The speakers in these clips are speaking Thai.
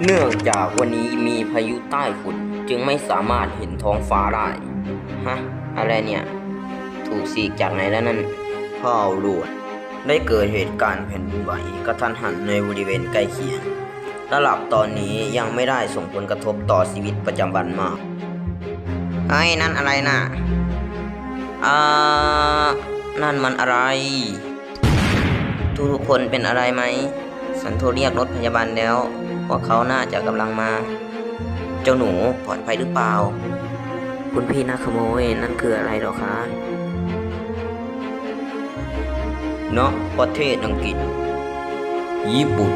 เนื่องจากวันนี้มีพายุใต้ฝุ่นจึงไม่สามารถเห็นท้องฟ้าได้ฮะอะไรเนี่ยถูกสีกจากไหนแล้วนั่นข่าวด่วนได้เกิดเหตุการณ์แผ่นดินไหวกระทันหันในบริเวณใกล้เคียงระดับตอนนี้ยังไม่ได้ส่งผลกระทบต่อชีวิตประจำวันมากเฮ้ยนั่นอะไรน่ะนั่นมันอะไรทุกคนเป็นอะไรไหมฉันโทรเรียกรถพยาบาลแล้วพวกเขาน่าจะกำลังมาเจ้าหนูปลอดภัยหรือเปล่าคุณพี่นักขโมยนั่นคืออะไรหรอคะเนาะประเทศอังกฤษญี่ปุ่น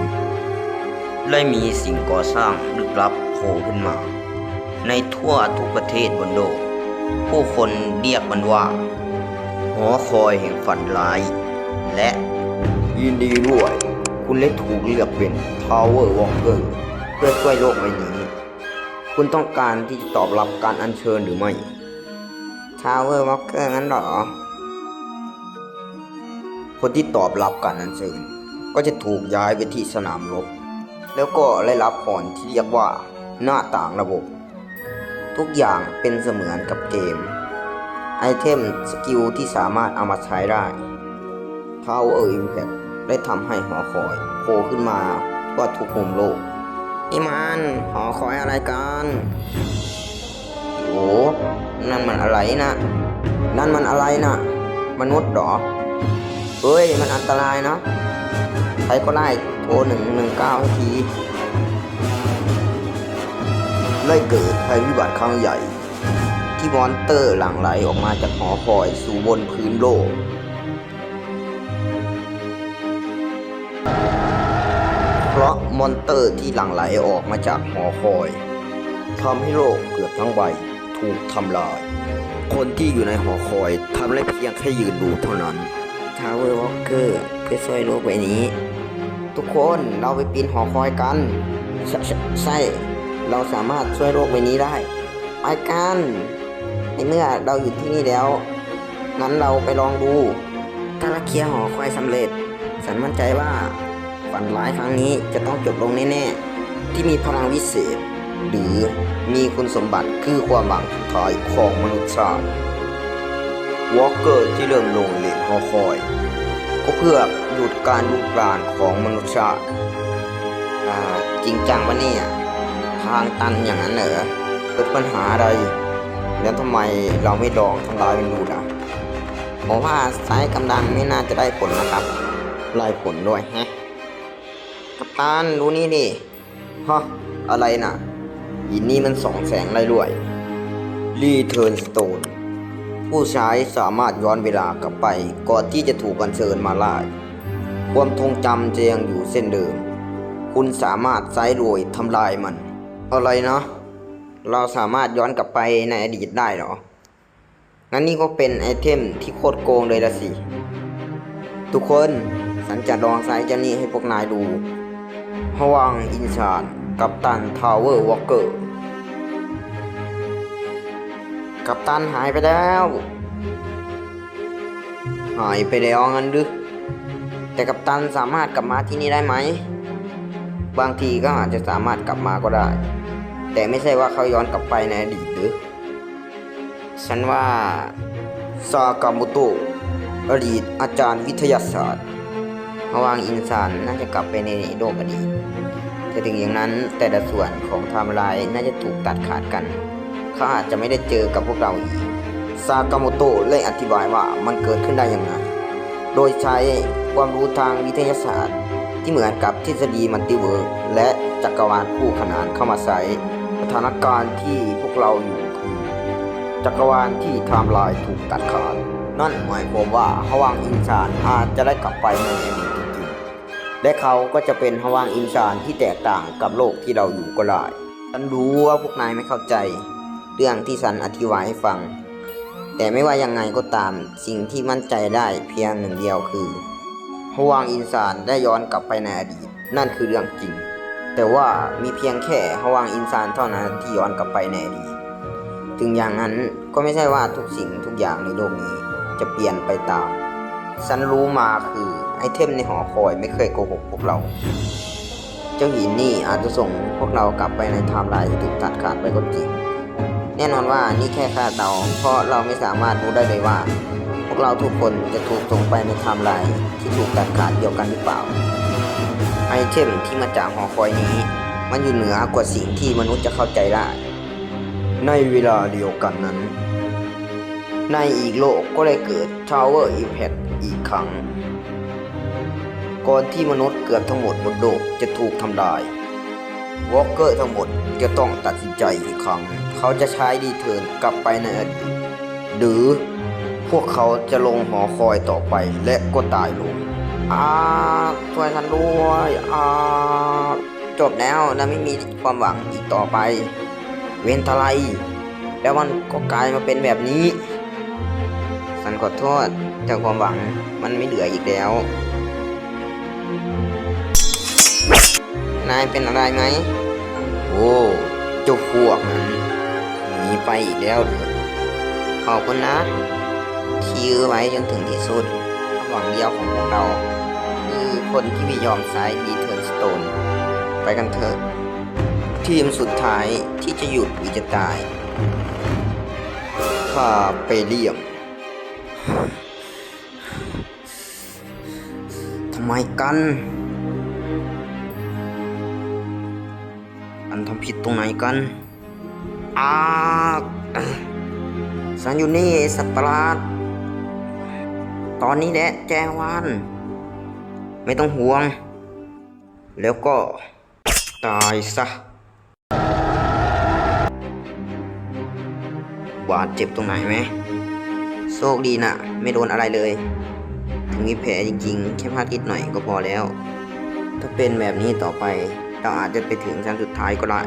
ได้มีสิ่งก่อสร้างลึกลับโผล่ขึ้นมาในทั่วทุกประเทศบนโลกผู้คนเรียกมันว่าหอคอยแห่งฝันร้ายและยินดีด้วยคุณได้ถูกเลือกเป็น Tower Walker เพื่อช่วยโลกใบนี้คุณต้องการที่จะตอบรับการอัญเชิญหรือไม่ Tower Walker งั้นหรอคนที่ตอบรับการอัญเชิญก็จะถูกย้ายไปที่สนามรบแล้วก็ได้รับพรที่เรียกว่าหน้าต่างระบบทุกอย่างเป็นเสมือนกับเกมไอเทมสกิลที่สามารถเอามาใช้ได้ Tower Impact ได้ทำให้หอคอยโผล่ขึ้นมาทั่วทุกมุมโลกนี่มันหอคอยอะไรกันโอ้นั่นมันอะไรนะนั่นมันอะไรนะมนุษย์หรอเฮ้ยมันอันตรายนะใครก็ได้โทร119ทีเลยเกิดภัยพิบัติครั้งใหญ่ที่มอนเตอร์หลั่งไหลออกมาจากหอคอยสู่บนพื้นโลกเพราะมอนเตอร์ที่หลั่งไหลออกมาจากหอคอยทำให้โลกเกือบทั้งใบถูกทำลายคนที่อยู่ในหอคอยทำได้เพียงแค่ยืนดูเท่านั้น Tower Walker เพื่อช่วยโลกใบนี้ทุกคนเราไปปีนหอคอยกันใช่เราสามารถช่วยโลกใบนี้ได้ไปกันในเมื่อเราอยู่ที่นี่แล้วงั้นเราไปลองดูถ้าเราเคลียร์หอคอยสำเร็จฉันมั่นใจว่าฝันร้ายครั้งนี้จะต้องจบลงแน่ๆที่มีพลังวิเศษหรือมีคุณสมบัติคือความหวังสุดท้ายของมนุษยชาติวอล์กเกอร์ที่เริ่มลงเหรียญหอคอยก็เพื่อหยุดการลุกรานของมนุษยชาติจริงจังวะเนี่ยทางตันอย่างนั้นเหรอเกิดปัญหาอะไรแล้วทำไมเราไม่ลองทำลายมันดูล่ะผมว่าใช้กำลังไม่น่าจะได้ผลนะครับไล่ผลด้วยฮะกัปตันดูนี่ดิฮะอะไรน่ะหินนี่มันส่องแสงไรรวยรีเทิร์นสโตนผู้ใช้สามารถย้อนเวลากลับไปก่อนที่จะถูกอัญเชิญมาล่าความทรงจำจะยังอยู่เส้นเดิมคุณสามารถใช้โดยทำลายมันอะไรนะเราสามารถย้อนกลับไปในอดีตได้เหรองั้นนี่ก็เป็นไอเทมที่โคตรโกงเลยละสิทุกคนฉันจะลองใช้เจ้านี่ให้พวกนายดูฮวังอินชานกัปตันทาวเวอร์วอล์กเกอร์กัปตันหายไปแล้วงั้นหรือแต่กัปตันสามารถกลับมาที่นี่ได้ไหมบางทีก็อาจจะสามารถกลับมาก็ได้แต่ไม่ใช่ว่าเขาย้อนกลับไปในอดีตหรือฉันว่าซากาโมโตะอดีตอาจารย์วิทยาศาสตร์ฮวังอินซานน่าจะกลับไปในโลกอดีตแต่ถึงอย่างนั้นแต่ละส่วนของไทม์ไลน์น่าจะถูกตัดขาดกันเขาอาจจะไม่ได้เจอกับพวกเราอีกซากาโมโตะเลยอธิบายว่ามันเกิดขึ้นได้อย่างไรโดยใช้ความรู้ทางวิทยาศาสตร์ที่เหมือนกับทฤษฎีมัลติเวิร์สและจักรวาลคู่ขนานเข้ามาใส่สถานการณ์ที่พวกเราอยู่คือจักรวาลที่ไทม์ไลน์ถูกตัดขาดนั่นหมายความว่าฮวังอินชานอาจจะได้กลับไปในอดีตจริงๆและเขาก็จะเป็นฮวังอินชานที่แตกต่างกับโลกที่เราอยู่ก็ได้ฉันรู้ว่าพวกนายไม่เข้าใจเรื่องที่ฉันอธิบายให้ฟังแต่ไม่ว่ายังไงก็ตามสิ่งที่มั่นใจได้เพียงหนึ่งเดียวคือฮวังอินชานได้ย้อนกลับไปในอดีตนั่นคือเรื่องจริงแต่ว่ามีเพียงแค่ฮวังอินชานเท่านั้นที่ย้อนกลับไปในอดีตถึงอย่างนั้นก็ไม่ใช่ว่าทุกสิ่งทุกอย่างในโลกนี้จะเปลี่ยนไปตามฉันรู้มาคือไอเทมในหอคอยไม่เคยโกหกพวกเรา เจ้าหินนี่อาจจะส่งพวกเรากลับไปในไทม์ไลน์ที่ถูกตัดขาดไปก็จริงแน่นอนว่านี่แค่คาดเดาเพราะเราไม่สามารถรู้ได้เลยว่าพวกเราทุกคนจะถูกส่งไปในไทม์ไลน์ที่ถูกตัดขาดเดียวกันหรือเปล่าไอเทมที่มาจากหอคอยนี้มันอยู่เหนือกว่าสิ่งที่มนุษย์จะเข้าใจได้ในเวลาเดียวกันนั้นในอีกโลกก็ได้เกิด Tower Impact อีกครั้งก่อนที่มนุษย์เกือบทั้งหมดบนโลกจะถูกทำลายวอล์กเกอร์ทั้งหมดจะต้องตัดสินใจอีกครั้งเขาจะใช้ดีเทิร์นกลับไปในอดีตหรือพวกเขาจะลงหอคอยต่อไปและก็ตายลงช่วยฉันด้วยจบแล้วนะไม่มีความหวังอีกต่อไปเว้นทลายแล้วมันก็กลายมาเป็นแบบนี้ฉันขอโทษแต่ความหวังมันไม่เหลืออีกแล้วนายเป็นอะไรไหมโอ้เจ้าพวกนั้นหนีไปอีกแล้วเหรอขอบคุณนะที่ยื้อไว้จนถึงที่สุดหวังเดียวของพวกเราคือคนที่ไม่ยอมใช้ดีเทิร์นสโตนไปกันเถอะทีมสุดท้ายที่จะหยุดหรือจะตายคาเปเลียมทำไมกันอันทำผิดตรงไหนกันฉันอยู่นี่สัตว์ประหลาดตอนนี้แหละแจวานไม่ต้องห่วงแล้วก็ตายซะบาดเจ็บตรงไหนไหมโชคดีนะไม่โดนอะไรเลยถึงมีแผลจริงๆแค่พลาดนิดหน่อยก็พอแล้วถ้าเป็นแบบนี้ต่อไปเราอาจจะไปถึงชั้นสุดท้ายก็ได้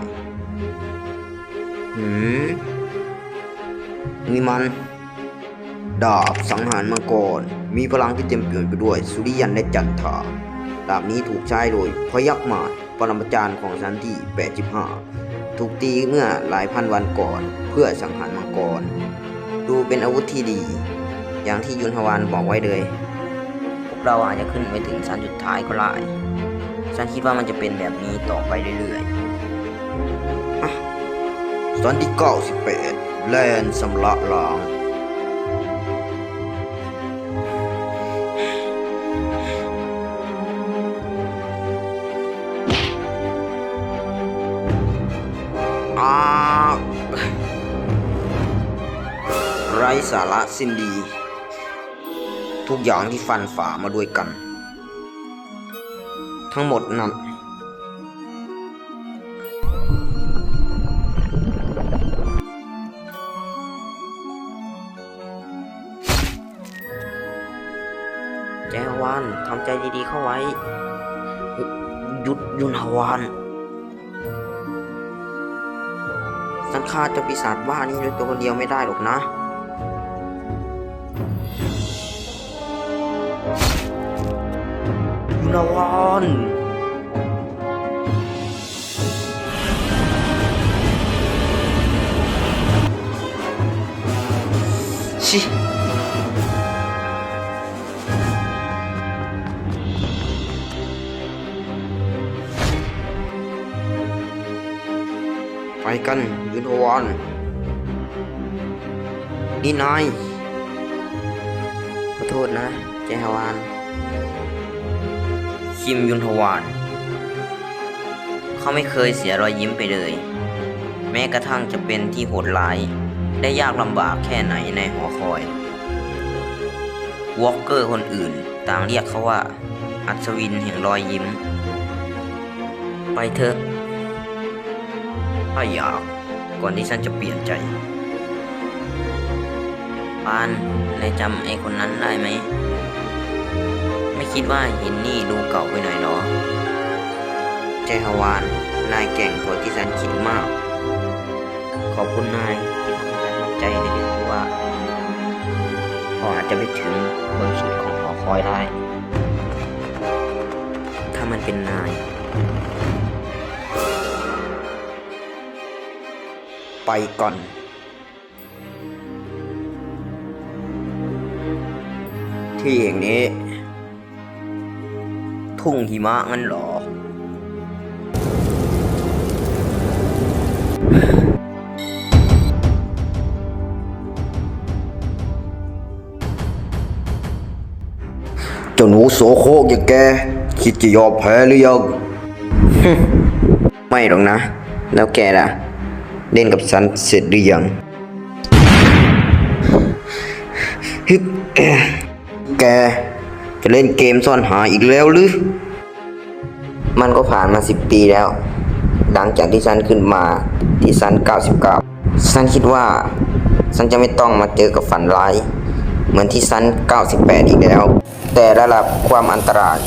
นี่มันดาบสังหารมังกรมีพลังที่เต็มเปี่ยมไปด้วยสุริยันและจันทราดาบนี้ถูกใช้โดยพยัคฆ์มารปรมาจารย์ของชั้นที่85ถูกตีเมื่อหลายพันวันก่อนเพื่อสังหารมังกรดูเป็นอาวุธที่ดีอย่างที่ยุนฮวานบอกไว้เลยพวกเราอาจจะขึ้นไปถึงชั้นสุดท้ายก็ได้ฉันคิดว่ามันจะเป็นแบบนี้ต่อไปเรื่อยๆชั้นที่98แลนสำละล้างไร้สาระสิ้นดีทุกอย่างที่ฟันฝ่ามาด้วยกันทั้งหมดนั้นแจวานทำใจดีๆเข้าไว้หยุดยุนฮวานฉันฆ่าเจ้าปีศาจบ้านี้ด้วยตัวคนเดียวไม่ได้หรอกนะยุนฮวานชิไปกันยุนฮวานนี่นายขอโทษนะแจฮวานคิมยุนฮวานเขาไม่เคยเสียรอยยิ้มไปเลยแม้กระทั่งจะเป็นที่โหดร้ายได้ยากลำบากแค่ไหนในหอคอยวอล์กเกอร์คนอื่นต่างเรียกเขาว่าอัศวินแห่งรอยยิ้มไปเถอะถ้าอยากก่อนที่ฉันจะเปลี่ยนใจปานนายจำไอ้คนนั้นได้ไหมไม่คิดว่าหินนี่ดูเก่าไปหน่อยหรอใจฮวานนายเก่งกว่าที่ฉันคิดมากขอบคุณนายที่ทำให้ฉันมั่นใจในเรื่องที่ว่าเราอาจจะไปถึงบนสุดของหอคอยได้ถ้ามันเป็นนายไปก่อนที่อย่างนี้ทุ่งหิมะงั้นหรอ จ้าหนูโสโครกอย่างแกคิดจะยอมแพ้หรือยัง ไม่หรอกนะ แล้วแกล่ะ เล่นกับฉันเสร็จหรือยังฮึบแกจะเล่นเกมซ่อนหาอีกแล้วหรือ มันก็ผ่านมา10 ปีแล้ว หลังจากที่ฉันขึ้นมาที่ชั้น99ฉันคิดว่าฉันจะไม่ต้องมาเจอกับฝันร้ายเหมือนที่ชั้น98อีกแล้ว แต่ระดับความอันตราย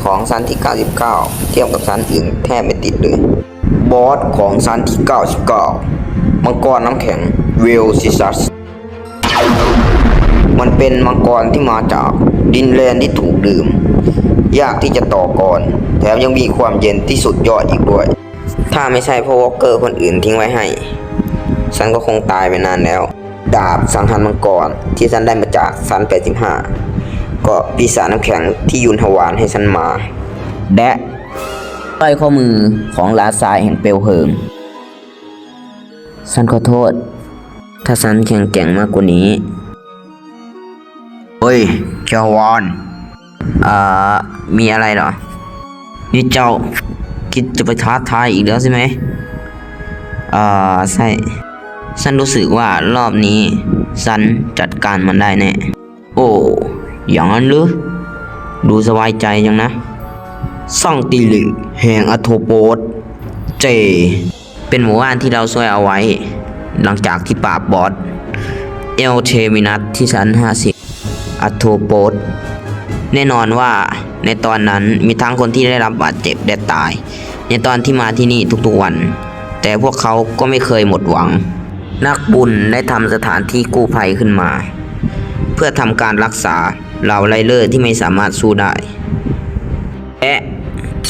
ของชั้นที่99เทียบกับชั้นอื่นแทบไม่ติดเลยบอสของชั้นที่99มังกรน้ำแข็งเวลซิซัสมันเป็นมังกรที่มาจากดินแดนที่ถูกดื่มยากที่จะต่อกรแถมยังมีความเย็นที่สุดยอดอีกด้วยถ้าไม่ใช่เพราะวอล์กเกอร์คนอื่นทิ้งไว้ให้ฉันก็คงตายไปนานแล้วดาบสังหารมังกรที่ฉันได้มาจากชั้น85ก็ปีศาจน้ำแข็งที่ยุนถวานให้ฉันมาแดะสร้อยข้อมือของลาซายแห่งเปลวเพลิงฉันขอโทษถ้าฉันแข็งแกร่งมากกว่านี้เฮ้ยเจ้าวอนมีอะไรเหรอนี่เจ้าคิดจะไปท้าทายอีกแล้วใช่ไหมใช่ฉันรู้สึกว่ารอบนี้ฉันจัดการมันได้แน่โอ้อย่างนั้นหรือดูสบายใจจังนะซ่องติลิแห่งอโทโปสเจเป็นหมู่บ้านที่เราช่วยเอาไว้หลังจากที่ปราบบอสเอลเทมินัสที่ชั้น50อโทโปสแน่นอนว่าในตอนนั้นมีทั้งคนที่ได้รับบาดเจ็บและตายในตอนที่มาที่นี่ทุกๆวันแต่พวกเขาก็ไม่เคยหมดหวังนักบุญได้ทำสถานที่กู้ภัยขึ้นมาเพื่อทำการรักษาเหล่าไรเลอร์ที่ไม่สามารถสู้ได้และ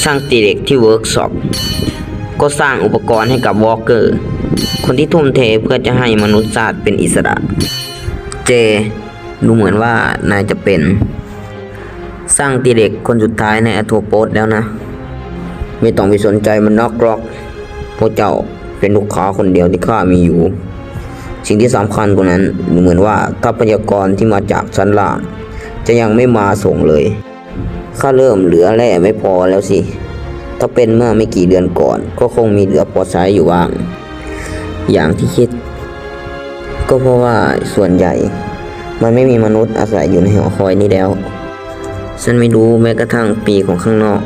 ช่างตีเหล็กที่เวิร์กช็อปก็สร้างอุปกรณ์ให้กับวอล์กเกอร์คนที่ทุ่มเทเพื่อจะให้มนุษยชาติเป็นอิสระเจดูเหมือนว่านายจะเป็นสร้างตีเหล็กคนสุดท้ายในอโทโปสแล้วนะไม่ต้องไปสนใจมันนอกกรอกพวกเจ้าเป็นลูกค้าคนเดียวที่ข้ามีอยู่สิ่งที่สำคัญกว่านั้นดูเหมือนว่าทรัพยากรที่มาจากชั้นล่างจะยังไม่มาส่งเลยข้าเริ่มเหลือแร่ไม่พอแล้วสิถ้าเป็นเมื่อไม่กี่เดือนก่อนก็คงมีเหลือพอใช้อยู่บ้างอย่างที่คิดก็เพราะว่าส่วนใหญ่มันไม่มีมนุษย์อาศัยอยู่ในหอคอยนี้แล้วฉันไม่รู้แม้กระทั่งปีของข้างนอก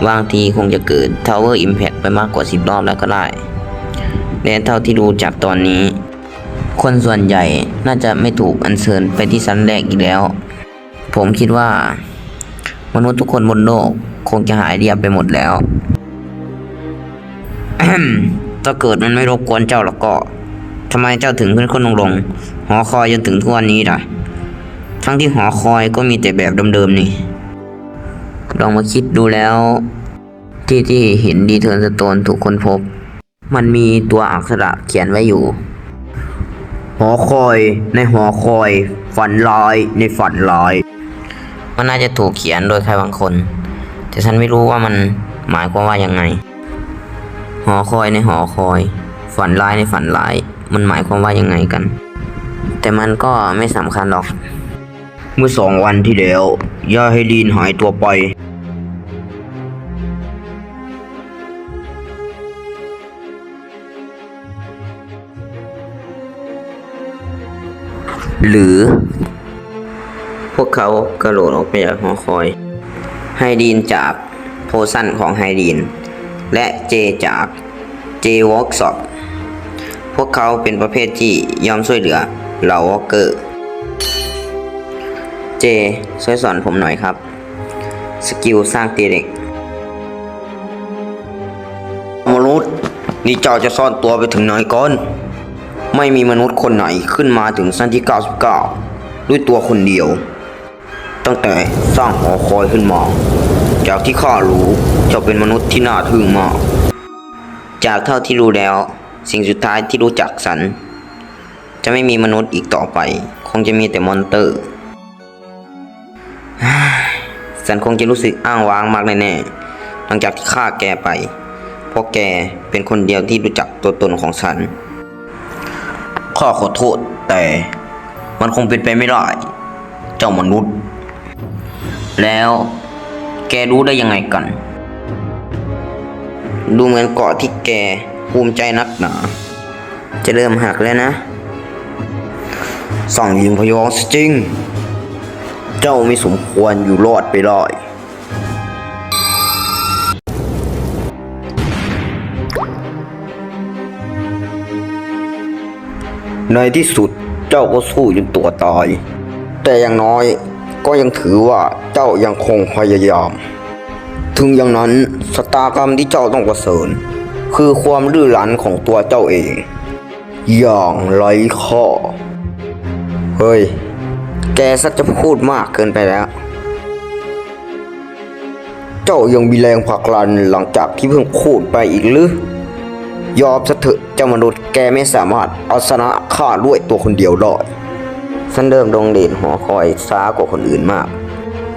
บางทีคงจะเกิด Tower Impact ไปมากกว่า10 รอบแล้วก็ได้และเท่าที่ดูจากตอนนี้คนส่วนใหญ่น่าจะไม่ถูกอัญเชิญไปที่ชั้นแรกอีกแล้วผมคิดว่ามนุษย์ทุกคนบนโลกคงจะหายเรียบไปหมดแล้ว ถ้าเกิดมันไม่รบกวนเจ้าแล้วก็ทำไมเจ้าถึงขึ้นลงหอคอยจนถึงทุกวันนี้ล่ะทั้งที่หอคอยก็มีแต่แบบเดิมๆนี่ลองมาคิดดูแล้วที่เห็นดีเทิร์นสโตนถูกค้นพบมันมีตัวอักษรเขียนไว้อยู่หอคอยในหอคอยฝันร้ายในฝันร้ายมันน่าจะถูกเขียนโดยใครบางคนแต่ฉันไม่รู้ว่ามันหมายความว่ายังไงหอคอยในหอคอยฝันร้ายในฝันร้ายมันหมายความว่ายังไงกันแต่มันก็ไม่สำคัญหรอกเมื่อ2 วันที่แล้วยาไฮลีนหายตัวไปหรือพวกเขากระโดดออกไปจากหอคอยไฮดีนจากโพชั่นของไฮดีนและเจจากเจวอล์กช็อปพวกเขาเป็นประเภทที่ยอมช่วยเหลือเหล่าวอล์กเกอร์เจช่วยสอนผมหน่อยครับสกิลสร้างตีเหล็กมนุษย์นี่เจ้าจะซ่อนตัวไปถึงไหนก่อนไม่มีมนุษย์คนไหนขึ้นมาถึงชั้นที่99ด้วยตัวคนเดียวตั้งแต่สร้างหอคอยขึ้นมาจากที่ข้ารู้เจ้าเป็นมนุษย์ที่น่าทึ่งมากจากเท่าที่รู้แล้วสิ่งสุดท้ายที่รู้จักฉันจะไม่มีมนุษย์อีกต่อไปคงจะมีแต่มอนเตอร์ฉันคงจะรู้สึกอ้างว้างมากแน่ๆหลังจากที่ฆ่าแกไปเพราะแกเป็นคนเดียวที่รู้จักตัวตนของฉันข้าขอโทษแต่มันคงเป็นไปไม่ได้เจ้ามนุษย์ แล้วแกรู้ได้ยังไงกัน ดูเหมือนเกาะที่แกภูมิใจนักหนา จะเริ่มหักแล้วนะ สั่งยิงพยองจริง เจ้าไม่สมควรอยู่รอดไปได้ในที่สุดเจ้าก็สู้จนตัวตาย แต่อย่างน้อยก็ยังถือว่าเจ้ายังคงพยายาม ถึงอย่างนั้นชะตากรรมที่เจ้าต้องเผชิญคือความดื้อรั้นของตัวเจ้าเอง อย่างไร้ข้อ เฮ้ย แกสักจะพูดมากเกินไปแล้ว เจ้ายังมีแรงผลักดันหลังจากที่เพิ่งพูดไปอีกหรือยอมซะเถอะเจ้ามนุษย์แกไม่สามารถเอาชนะข้าด้วยตัวคนเดียวได้ฉันเริ่มลงเด่นหอคอยช้ากว่าคนอื่นมาก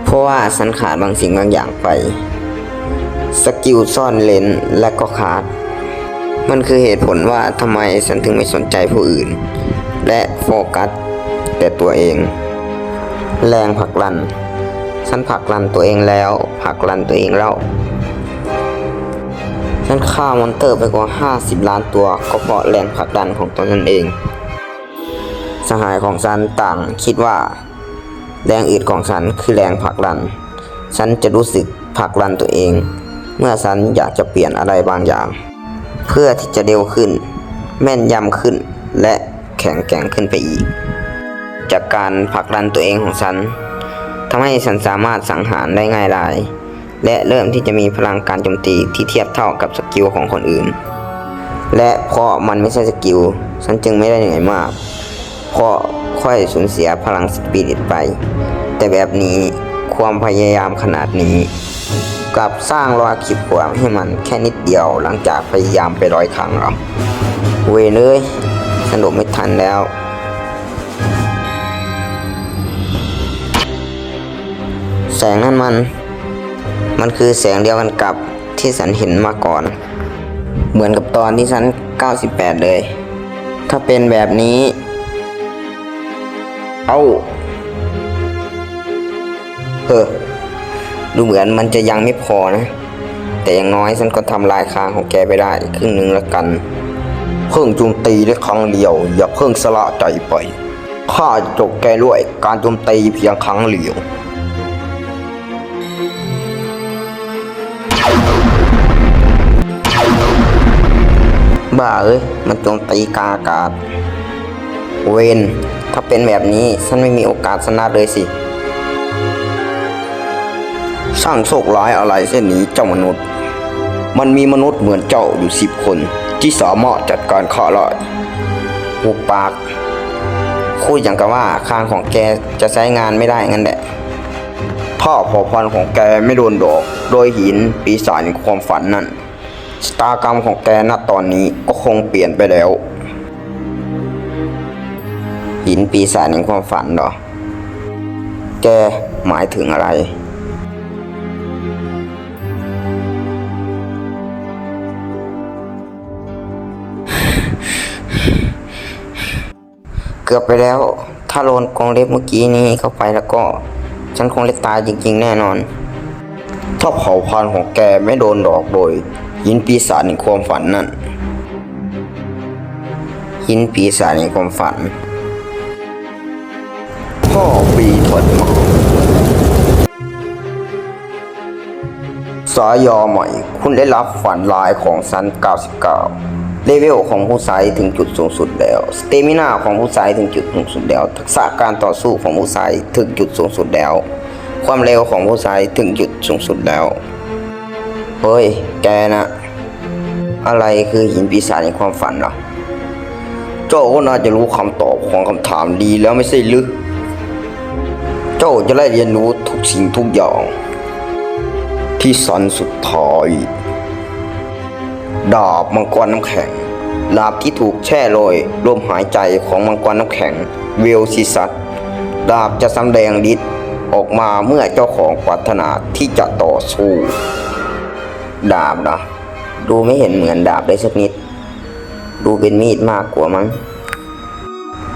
เพราะว่าฉันขาดบางสิ่งบางอย่างไปสกิลซ่อนเลนและก็ขาดมันคือเหตุผลว่าทำไมฉันถึงไม่สนใจผู้อื่นและโฟกัสแต่ตัวเองแรงผลักดันฉันผลักดันตัวเองแล้วผลักดันตัวเองแล้วฉันฆ่ามอนเตอร์ไปกว่า50 ล้านตัวก็เพราะแรงผลักดันของตนเองสหายของฉันต่างคิดว่าแรงอึดของฉันคือแรงผลักดันฉันจะรู้สึกผลักดันตัวเองเมื่อฉันอยากจะเปลี่ยนอะไรบางอย่างเพื่อที่จะเร็วขึ้นแม่นยำขึ้นและแข็งแกร่งขึ้นไปอีกจากการผลักดันตัวเองของฉันทำให้ฉันสามารถสังหารได้ง่ายดายและเริ่มที่จะมีพลังการโจมตีที่เทียบเท่ากับสกิลของคนอื่นและเพราะมันไม่ใช่สกิลฉันจึงไม่ได้เหนื่อยมากเพราะค่อยสูญเสียพลังสปิริตไปแต่แบบนี้ความพยายามขนาดนี้กลับสร้างรอยขีดข่วนให้มันแค่นิดเดียวหลังจากพยายามไป100 ครั้งหรอเว้ยเลยสนุกไม่ทันแล้วแสงนั้นมันคือแสงเดียวกันกับที่ฉันเห็นมาก่อนเหมือนกับตอนที่ฉัน98เลยถ้าเป็นแบบนี้ดูเหมือนมันจะยังไม่พอนะแต่อย่างน้อยฉันก็ทำลายคางของแกไปได้ครึ่งหนึ่งแล้วกันเพิ่งโจมตีได้ครั้งเดียวอย่าเพิ่งสละใจไปข้าจะจบแกด้วยการโจมตีเพียงครั้งเดียวบ้ามันโจมตีกลางอากาศเวนถ้าเป็นแบบนี้ฉันไม่มีโอกาสชนะเลยสิช่างโชคร้ายอะไรเส้นนี้เจ้ามนุษย์มันมีมนุษย์เหมือนเจ้าอยู่10 คนที่สามารถจัดการข้าได้หุบปากพูดอย่างกับว่าคางของแกจะใช้งานไม่ได้งั้นแหละถ้าเผ่าพันธุ์ของแกไม่โดนดอกโดยหินปีศาจในความฝันนั่นชะตากรรมของแกณตอนนี้ก็คงเปลี่ยนไปแล้วหินปีศาจในความฝันเหรอแกหมายถึงอะไรเกือบไปแล้วถ้าโดนกรงเล็บเมื่อกี้นี้เข้าไปแล้วก็ฉันคงเล็บตายจริงๆแน่นอนถ้าเผ่าพันธุ์ของแกไม่โดนดอกโดยหินปีศาจในความฝันนั่นหินปีศาจในความฝันพ่อปีถอดมาสายอใหม่คุณได้รับฝันร้ายของชั้น99เลเวลของผู้ใช้ถึงจุดสูงสุดแล้วสเตมินาของผู้ใช้ถึงจุดสูงสุดแล้วทักษะการต่อสู้ของผู้ใช้ถึงจุดสูงสุดแล้วความเร็วของผู้ใช้ถึงจุดสูงสุดแล้วเฮ้ยแกนะอะไรคือหินปีศาจในความฝันเหรอเจ้าก็น่าจะรู้คำตอบของคำถามดีแล้วไม่ใช่หรือเจ้าจะได้เรียนรู้ทุกสิ่งทุกอย่างที่สันสุดท้ายดาบมังกรน้ำแข็งดาบที่ถูกแช่โรยลมหายใจของมังกรน้ำแข็งเวลซิซัสดาบจะสำแดงฤทธิ์ออกมาเมื่อเจ้าของปรารถนาที่จะต่อสู้ดาบนะดูไม่เห็นเหมือนดาบเลยสักนิดดูเป็นมีดมากกว่ามั้ง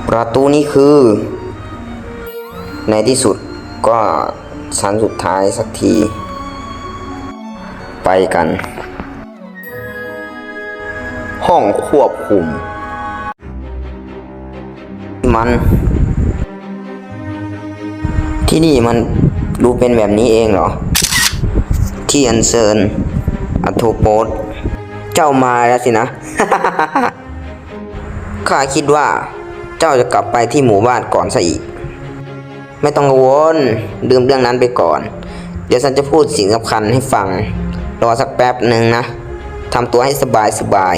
ประตูนี้คือในที่สุดก็ ชั้นสุดท้ายสักที ไปกัน ห้องควบคุม ที่นี่มันดูเป็นแบบนี้เองเหรอ ที่อันเซินอัโทโปสเจ้ามาแล้วสินะ ข้าคิดว่าเจ้าจะกลับไปที่หมู่บ้านก่อนซะอีก ไม่ต้องกังวลลืมเรื่องนั้นไปก่อน เดี๋ยวฉันจะพูดสิ่งสำคัญให้ฟัง รอสักแป๊บหนึ่งนะทำตัวให้สบาย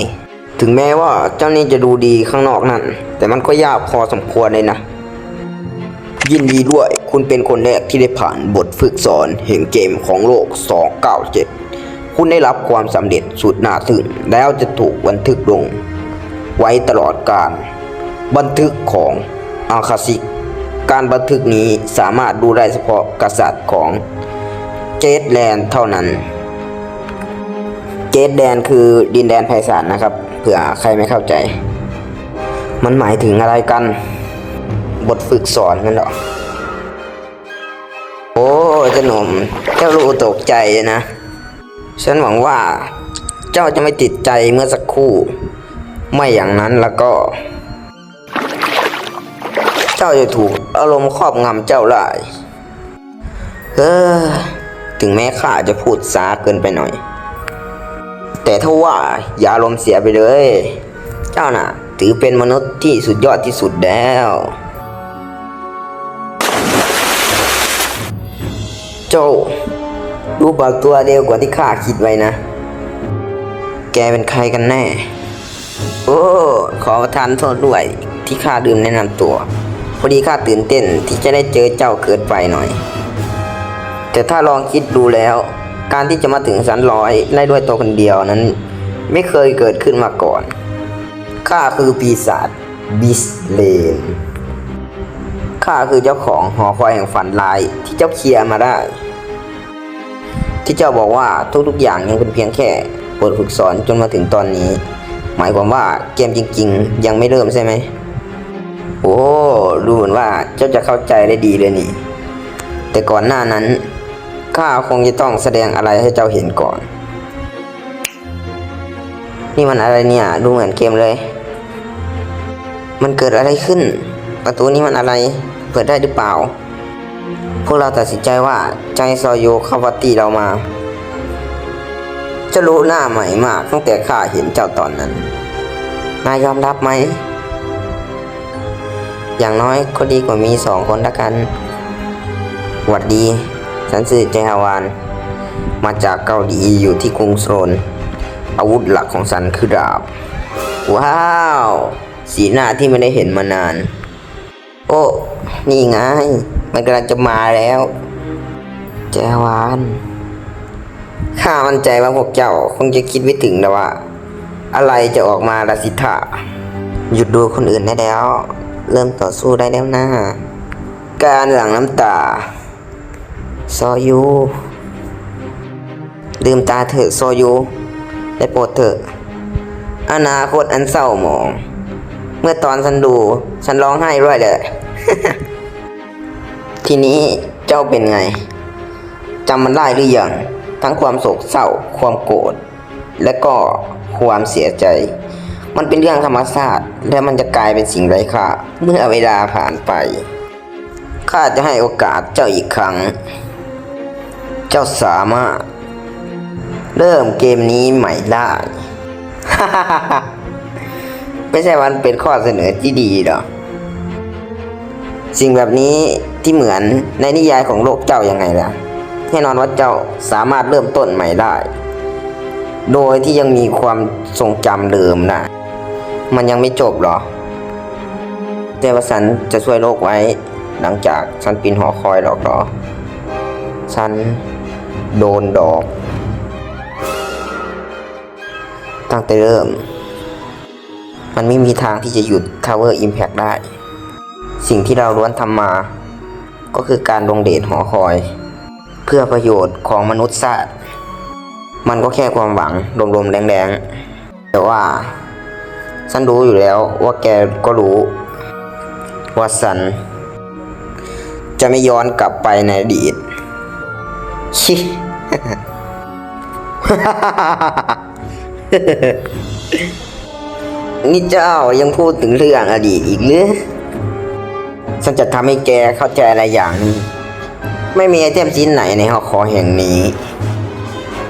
ถึงแม้ว่าเจ้านี่จะดูดีข้างนอกนั่นแต่มันก็ยากพอสมควรเลยนะ ยินดีด้วยคุณเป็นคนแรกที่ได้ผ่านบทฝึกสอนแห่งเกมของโลก 297 คุณได้รับความสำเร็จสุดน่าทึ่งแล้วจะถูกบันทึกลงไว้ตลอดกาลบันทึกของอาคาซิกการบันทึกนี้สามารถดูได้เฉพาะกษัตริย์ของเจดแลนด์เท่านั้นเจดแดนคือดินแดนไพศาลนะครับเผื่อใครไม่เข้าใจมันหมายถึงอะไรกันบทฝึกสอนกันเหรอโอ้เจ้าหนุ่มเจ้ารู้ตกใจนะฉันหวังว่าเจ้าจะไม่ติดใจเมื่อสักครู่ไม่อย่างนั้นแล้วก็เจ้าจะถูกอารมณ์ครอบงำเจ้าได้ถึงแม้ข้าจะพูดช้าเกินไปหน่อยแต่ถ้าว่าอย่าอารมณ์เสียไปเลยเจ้าน่ะถือเป็นมนุษย์ที่สุดยอดที่สุดแล้วเจ้ารูปแบบตัวเร็วกว่าที่ข้าคิดไว้นะแกเป็นใครกันแน่โอ้ขอประทานโทษด้วยที่ข้าลืมแนะนำตัวพอดีข้าตื่นเต้นที่จะได้เจอเจ้าเกิดไปหน่อยแต่ถ้าลองคิดดูแล้วการที่จะมาถึงชั้น100ได้ด้วยตัวคนเดียวนั้นไม่เคยเกิดขึ้นมาก่อนข้าคือปีศาจบิสเลนข้าคือเจ้าของหอคอยแห่งฝันร้ายที่เจ้าเคลียร์มาได้ที่เจ้าบอกว่าทุกๆอย่างยังเป็นเพียงแค่บทฝึกสอนจนมาถึงตอนนี้หมายความว่าเกมจริงๆยังไม่เริ่มใช่ไหมโอ้ดูเหมือนว่าเจ้าจะเข้าใจได้ดีเลยนี่แต่ก่อนหน้านั้นข้าคงจะต้องแสดงอะไรให้เจ้าเห็นก่อนนี่มันอะไรเนี่ยดูเหมือนเกมเลยมันเกิดอะไรขึ้นประตูนี้มันอะไรเปิดได้หรือเปล่าพวกเราตัดสินใจว่าใจซอโยเข้าปาร์ตี้เรามาเจ้ารู้หน้าใหม่มากตั้งแต่ข้าเห็นเจ้าตอนนั้นนายยอมรับไหมอย่างน้อยก็ดีกว่ามี2 คนละกันหวัดดีฉันชื่อเจฮาวานมาจากเกาหลีอยู่ที่กรุงโซลอาวุธหลักของฉันคือดาบว้าวสีหน้าที่ไม่ได้เห็นมานานโอ้นี่ไงมันกำลังจะมาแล้วเจฮาวานข้ามั่นใจว่าพวกเจ้าคงจะคิดไม่ถึงนะว่าอะไรจะออกมาละสิท่าหยุดดูคนอื่นได้แล้วเริ่มต่อสู้ได้แล้วนะการหลั่งน้ำตาโซยูลืมตาเถอะโซยูได้โปรดเถอะอนาคตอันเศร้าหมองเมื่อตอนฉันดูฉันร้องไห้ด้วยเลย ทีนี้เจ้าเป็นไงจำมันได้หรือยังทั้งความโศกเศร้าความโกรธและก็ความเสียใจมันเป็นเรื่องธรรมชาติและมันจะกลายเป็นสิ่งไร้ค่าเมื่อเวลาผ่านไปข้าจะให้โอกาสเจ้าอีกครั้งเจ้าสามารถเริ่มเกมนี้ใหม่ได้ ไม่ใช่มันเป็นข้อเสนอที่ดีหรอสิ่งแบบนี้ที่เหมือนในนิยายของโลกเจ้ายังไงล่ะแน่นอนว่าเจ้าสามารถเริ่มต้นใหม่ได้โดยที่ยังมีความทรงจำเดิมนะมันยังไม่จบหรอแต่ว่าฉันจะช่วยโลกไว้หลังจากฉันปีนหอคอยหรอกหรอฉันโดนดอกตั้งแต่เริ่มมันไม่มีทางที่จะหยุด Tower Impact ได้สิ่งที่เราล้วนทำมาก็คือการลงเดชหอคอยเพื่อประโยชน์ของมนุษย์ชาติมันก็แค่ความหวังลมๆแรงๆแต่ว่าฉันรู้อยู่แล้วว่าแกก็รู้ว่าฉันจะไม่ย้อนกลับไปในอดีต ชิ นี่เจ้ายังพูดถึงเรื่องอดีตอีกหรือฉันจะทำให้แกเข้าใจอะไรอย่างหนึงไม่มีไอเทมชิ้นไหนในหอคอยแห่งนี้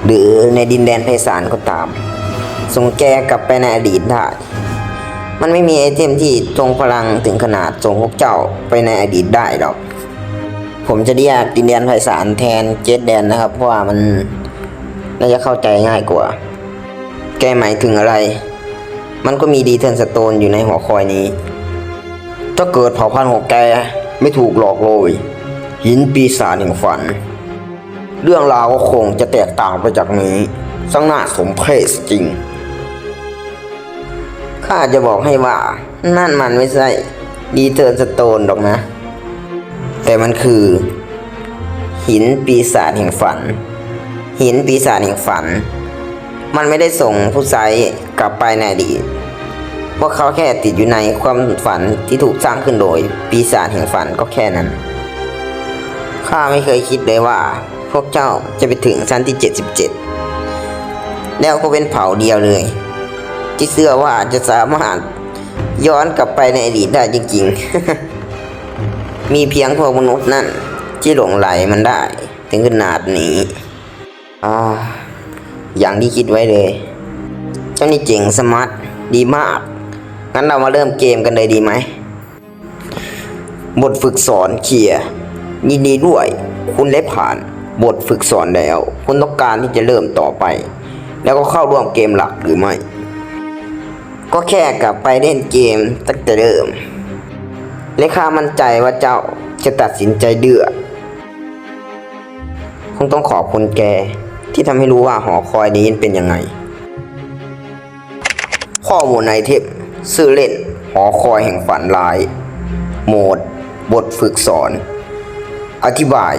หรือในดินแดนไพศาลก็ตามส่งแกกลับไปในอดีตได้มันไม่มีไอเทมที่ทรงพลังถึงขนาดส่งพวกเจ้าไปในอดีตได้หรอกผมจะเรียกดินแดนไพศาลแทนเจ็ดแดนนะครับเพราะว่ามันน่าจะเข้าใจง่ายกว่าแกหมายถึงอะไรมันก็มีดีเทิร์นสโตนอยู่ในหอคอยนี้ถ้าเกิดเผ่าพันธุ์ของแกไม่ถูกหลอกเลยหินปีศาจแห่งฝันเรื่องราวก็คงจะแตกต่างไปจากนี้สังน่าสมเพชจริงข้าจะบอกให้ว่านั่นมันไม่ใช่ดีเทิร์นสโตนหรอกนะแต่มันคือหินปีศาจแห่งฝันหินปีศาจแห่งฝันมันไม่ได้ส่งผู้ใช้กลับไปในอดีตพวกเขาแค่ติดอยู่ในความฝันที่ถูกสร้างขึ้นโดยปีศาจแห่งฝันก็แค่นั้นข้าไม่เคยคิดเลยว่าพวกเจ้าจะไปถึงชั้นที่77แล้วก็เป็นเผ่าเดียวเลยที่เชื่อว่าจะสามารถย้อนกลับไปในอดีตได้จริงๆมีเพียงพวกมนุษย์นั่นที่หลงไหลมันได้ถึงขนาดนี้อย่างที่คิดไว้เลยเจ้านี่เจ๋งสมาร์ทดีมากงั้นเรามาเริ่มเกมกันเลยดีไหมบทฝึกสอนเคลียร์ยินดีด้วยคุณได้ผ่านบทฝึกสอนแล้วคุณต้องการที่จะเริ่มต่อไปแล้วก็เข้าร่วมเกมหลักหรือไม่ก็แค่กลับไปเล่นเกมตั้งแต่เริ่มและข้ามั่นใจว่าเจ้าจะตัดสินใจเดือดคงต้องขอบคุณแกที่ทำให้รู้ว่าหอคอยนี้เป็นยังไงข้อมูลในเทปชื่อเล่นหอคอยแห่งฝันร้ายโหมดบทฝึกสอนอธิบาย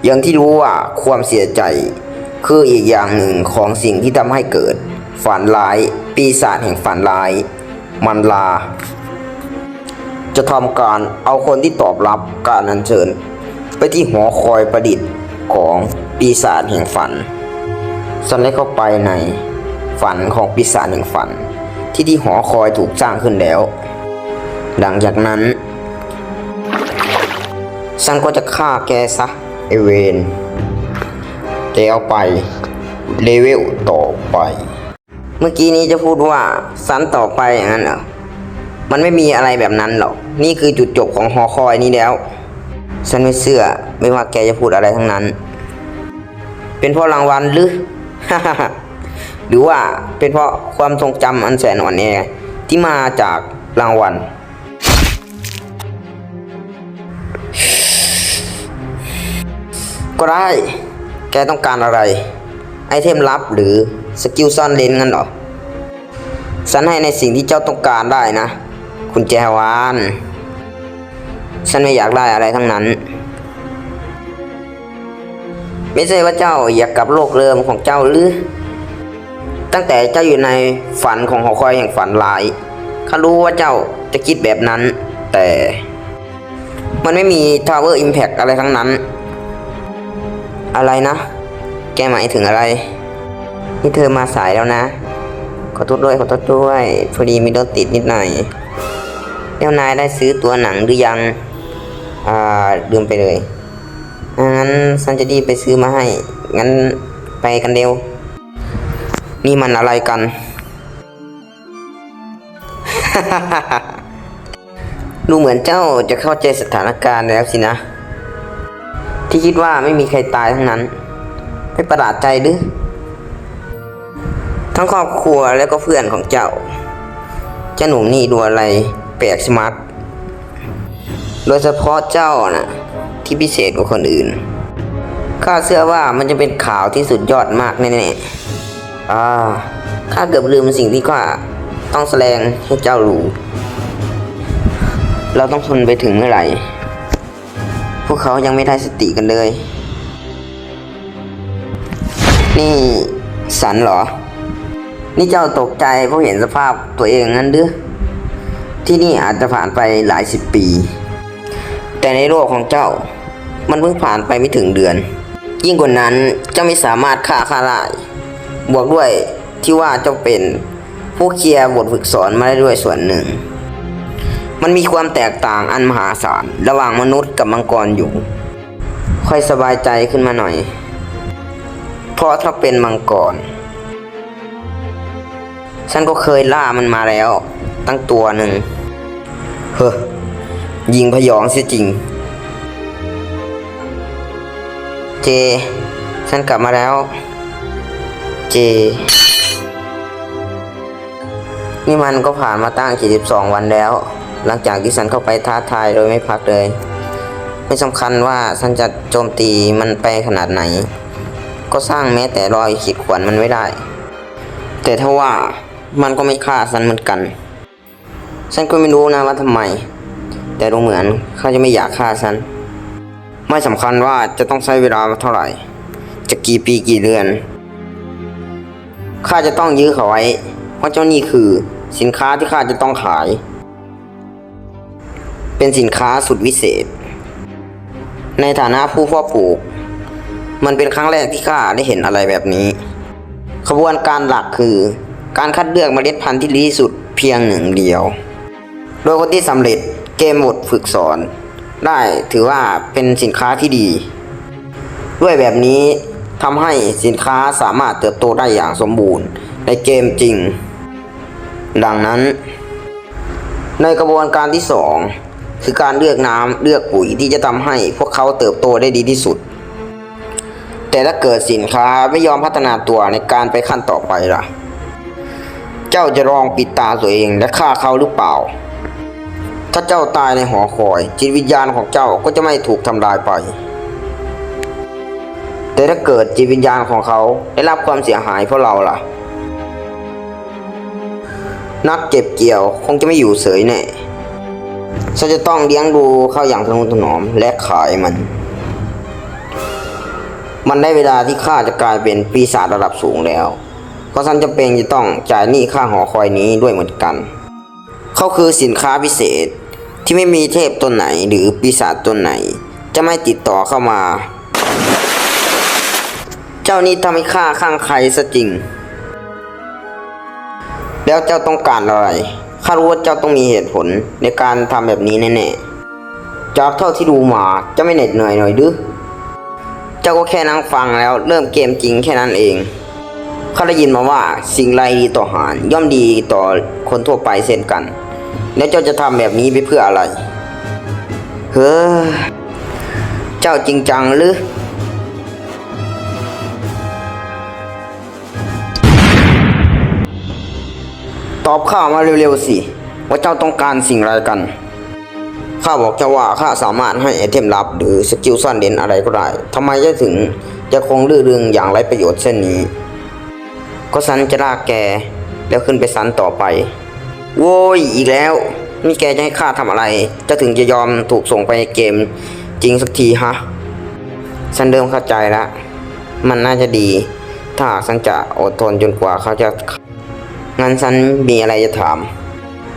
อย่างที่รู้ว่าความเสียใจคืออีกอย่างหนึ่งของสิ่งที่ทำให้เกิดฝันร้ายปีศาจแห่งฝันร้ายมันลาจะทำการเอาคนที่ตอบรับการอัญเชิญไปที่หอคอยประดิษฐ์ของปีศาจแห่งฝันฉันได้เข้าไปในฝันของปีศาจแห่งฝันที่หอคอยถูกสร้างขึ้นแล้วหลังจากนั้นฉันก็จะฆ่าแกซะไอเวนแล้วไปเลเวลต่อไปเมื่อกี้นี้จะพูดว่าฉันต่อไปอย่างนั้นเหรอมันไม่มีอะไรแบบนั้นหรอกนี่คือจุดจบของหอคอยนี้แล้วฉันไม่เชื่อไม่ว่าแกจะพูดอะไรทั้งนั้นเป็นเพราะรางวัลหรือ หรือว่าเป็นเพราะความทรงจำอันแสนอ่อนแอที่มาจากรางวัลก็ได้แกต้องการอะไรไอเทมลับหรือสกิลซ่อนเลนงั้นหรอฉันให้ในสิ่งที่เจ้าต้องการได้นะคุณแจวานฉันไม่อยากได้อะไรทั้งนั้นไม่ใช่ว่าเจ้าอยากกลับโลกเดิมของเจ้าหรือตั้งแต่เจ้าอยู่ในฝันของหอคอยแห่งฝันร้ายข้ารู้ว่าเจ้าจะคิดแบบนั้นแต่มันไม่มี Tower Impact อะไรทั้งนั้นอะไรนะแกหมายถึงอะไรนี่เธอมาสายแล้วนะขอโทษด้วยพอดีมีรถติดนิดหน่อยแล้วนายได้ซื้อตัวหนังหรือยังลืมไปเลยงั้นฉันจะรีบไปซื้อมาให้งั้นไปกันเร็วนี่มันอะไรกัน ดูเหมือนเจ้าจะเข้าใจสถานการณ์แล้วสินะที่คิดว่าไม่มีใครตายทั้งนั้นไม่ประหลาดใจหรือทั้งครอบครัวแล้วก็เพื่อนของเจ้าหนุ่มนี่ดูอะไรแปลกชะมัดโดยเฉพาะเจ้าน่ะที่พิเศษกว่าคนอื่นข้าเชื่อว่ามันจะเป็นข่าวที่สุดยอดมากแน่ๆข้าเกือบลืมสิ่งที่ข้าต้องแสดงให้เจ้ารู้เราต้องทนไปถึงเมื่อไหร่พวกเขายังไม่ได้สติกันเลยนี่สันเหรอนี่เจ้าตกใจเพราะเห็นสภาพตัวเองงั้นหรือที่นี่อาจจะผ่านไปหลาย10 ปีแต่ในโลกของเจ้ามันเพิ่งผ่านไปไม่ถึงเดือน ยิ่งกว่านั้นเจ้าไม่สามารถฆ่าข้าได้บวกด้วยที่ว่าเจ้าเป็นผู้เคลียร์บทฝึกสอนมาได้ด้วยส่วนหนึ่งมันมีความแตกต่างอันมหาศาลระหว่างมนุษย์กับมังกรอยู่ค่อยสบายใจขึ้นมาหน่อยเพราะถ้าเป็นมังกรฉันก็เคยล่ามันมาแล้วตั้งตัวหนึ่งเฮ้อยิงพยองเสียจริงเจฉันกลับมาแล้วเจนี่มันก็ผ่านมาตั้ง72 วันแล้วหลังจากที่ฉันเข้าไปท้าทายโดยไม่พักเลยไม่สำคัญว่าฉันจะโจมตีมันไปขนาดไหนก็สร้างแม้แต่รอยขีดข่วนมันไม่ได้แต่ถ้าว่ามันก็ไม่ฆ่าฉันเหมือนกันฉันก็ไม่รู้นะว่าทำไมแต่ดูเหมือนเขาจะไม่อยากฆ่าฉันไม่สำคัญว่าจะต้องใช้เวลาเท่าไหร่จะกี่ปีกี่เดือนข้าจะต้องยื้อเขาไว้เพราะเจ้านี่คือสินค้าที่ข้าจะต้องขายเป็นสินค้าสุดวิเศษในฐานะผู้เพาะปลูกมันเป็นครั้งแรกที่ข้าได้เห็นอะไรแบบนี้ขบวนการหลักคือการคัดเลือกเมล็ดพันธุ์ที่ดีที่สุดเพียงหนึ่งเดียวโดยคนที่สำเร็จเกมบทฝึกสอนได้ถือว่าเป็นสินค้าที่ดีด้วยแบบนี้ทำให้สินค้าสามารถเติบโตได้อย่างสมบูรณ์ในเกมจริงดังนั้นในกระบวนการที่2คือการเลือกน้ำเลือกปุ๋ยที่จะทำให้พวกเขาเติบโตได้ดีที่สุดแต่ถ้าเกิดสินค้าไม่ยอมพัฒนาตัวในการไปขั้นต่อไปล่ะเจ้าจะลองปิดตาตัวเองและฆ่าเขาหรือเปล่าถ้าเจ้าตายในหอคอยจิตวิญญาณของเจ้าก็จะไม่ถูกทำลายไปแต่ถ้าเกิดจิตวิญญาณของเขาได้รับความเสียหายเพราะเราล่ะนักเก็บเกี่ยวคงจะไม่อยู่เฉยแน่ฉันจะต้องเลี้ยงดูเขาอย่างทนุถนอมและขายมันได้เวลาที่ข้าจะกลายเป็นปีศาจระดับสูงแล้วเพราะฉันจำเป็นจะต้องจ่ายหนี้ค่าหอคอยนี้ด้วยเหมือนกันเขาคือสินค้าพิเศษที่ไม่มีเทพตนไหนหรือปีศาจตนไหนจะไม่ติดต่อเข้ามาเจ้านี้ทำให้ข้าข้างใครซะจริงแล้วเจ้าต้องการอะไรข้ารู้ว่าเจ้าต้องมีเหตุผลในการทำแบบนี้แน่ๆจากเท่าที่ดูมาจะไม่เหน็ดเหนื่อยหน่อยหรือเจ้าก็แค่นั่งฟังแล้วเริ่มเกมจริงแค่นั้นเองข้าได้ยินมาว่าสิ่งไรดีต่อหานย่อมดีต่อคนทั่วไปเช่นกันแล้วเจ้าจะทำแบบนี้ไปเพื่ออะไรเฮ้อเจ้าจริงจังหรือตอบข้ามาเร็วๆสิว่าเจ้าต้องการสิ่งไรกันข้าบอกเจ้าว่าข้าสามารถให้ไอเทมลับหรือสกิลซ่อนเด่นอะไรก็ได้ทำไมจะถึงจะคงลื่นเริงอย่างไรประโยชน์เช่นนี้ก็สันจะลากแกแล้วขึ้นไปสันต่อไปโว้ยอีกแล้วนี่แกจะให้ข้าทำอะไรจะถึงจะยอมถูกส่งไปเกมจริงสักทีฮะฉันเริ่มเข้าใจแล้วมันน่าจะดีถ้าฉันจะอดทนจนกว่าเขาจะงั้นฉันมีอะไรจะถาม